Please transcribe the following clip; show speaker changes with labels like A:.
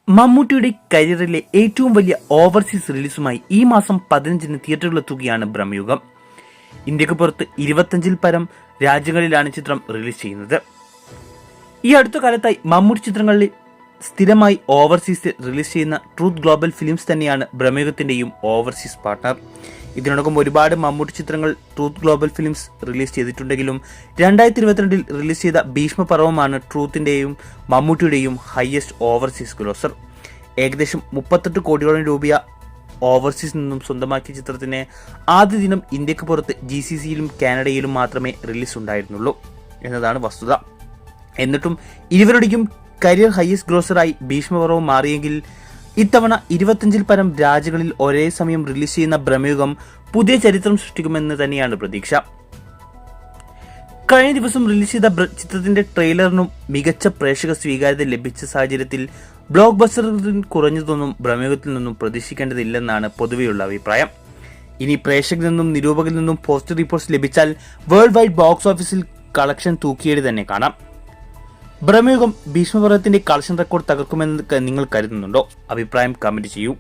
A: മമ്മൂട്ടിയുടെ കരിയറിലെ ഏറ്റവും വലിയ ഓവർസീസ് റിലീസുമായി ഈ മാസം 15-ന് തിയേറ്ററിലെത്തുകയാണ് ബ്രഹ്മയുഗം. ഇന്ത്യക്ക് പുറത്ത് 25-ൽ പരം രാജ്യങ്ങളിലാണ് ചിത്രം റിലീസ് ചെയ്യുന്നത്. ഈ അടുത്ത കാലത്തായി മമ്മൂട്ടി ചിത്രങ്ങളിൽ സ്ഥിരമായി ഓവർസീസ് റിലീസ് ചെയ്യുന്ന ട്രൂത്ത് ഗ്ലോബൽ ഫിലിംസ് തന്നെയാണ് ബ്രഹ്മയുഗത്തിന്റെയും ഓവർസീസ് പാർട്ണർ. ഇതിനോടൊപ്പം ഒരുപാട് മമ്മൂട്ടി ചിത്രങ്ങൾ ട്രൂത്ത് ഗ്ലോബൽ ഫിലിംസ് റിലീസ് ചെയ്തിട്ടുണ്ടെങ്കിലും 2022-ൽ റിലീസ് ചെയ്ത ഭീഷ്മപർവമാണ് ട്രൂത്തിന്റെയും മമ്മൂട്ടിയുടെയും ഹയസ്റ്റ് ഓവർസീസ് ഗ്രോസർ. ഏകദേശം 38 കോടിയോളം രൂപ ഓവർസീസിൽ നിന്നും സ്വന്തമാക്കിയ ചിത്രത്തിന് ആദ്യ ദിനം ഇന്ത്യക്ക് പുറത്ത് GCCയിലും കാനഡയിലും മാത്രമേ റിലീസ് ഉണ്ടായിരുന്നുള്ളൂ എന്നതാണ് വസ്തുത. എന്നിട്ടും ഇരുവരുടെയും കരിയർ ഹയസ്റ്റ് ഗ്രോസറായി ഭീഷ്മപർവം മാറിയെങ്കിൽ ഇത്തവണ 25-ൽ പരം രാജ്യങ്ങളിൽ ഒരേ സമയം റിലീസ് ചെയ്യുന്ന ബ്രഹ്മയുഗം പുതിയ ചരിത്രം സൃഷ്ടിക്കുമെന്ന് തന്നെയാണ് പ്രതീക്ഷ. കഴിഞ്ഞ ദിവസം റിലീസ് ചെയ്ത ചിത്രത്തിന്റെ ട്രെയിലറിനും മികച്ച പ്രേക്ഷക സ്വീകാര്യത ലഭിച്ച സാഹചര്യത്തിൽ ബ്ലോക്ക് ബസ്റ്ററിൽ കുറഞ്ഞതൊന്നും ബ്രഹ്മയുഗത്തിൽ നിന്നും പ്രതീക്ഷിക്കേണ്ടതില്ലെന്നാണ് പൊതുവെയുള്ള അഭിപ്രായം. ഇനി പ്രേക്ഷകരിൽ നിന്നും നിരൂപകരിൽ നിന്നും പോസിറ്റീവ് റിപ്പോർട്ട്സ് ലഭിച്ചാൽ വേൾഡ് വൈഡ് ബോക്സ് ഓഫീസിൽ കളക്ഷൻ തൂക്കിയേടി തന്നെ കാണാം. ബ്രഹ്മയുഗം ഭീഷ്മപർവത്തിന്റെ കളക്ഷൻ റെക്കോർഡ് തകർക്കുമെന്ന് നിങ്ങൾ കരുതുന്നുണ്ടോ? അഭിപ്രായം കമന്റ് ചെയ്യൂ.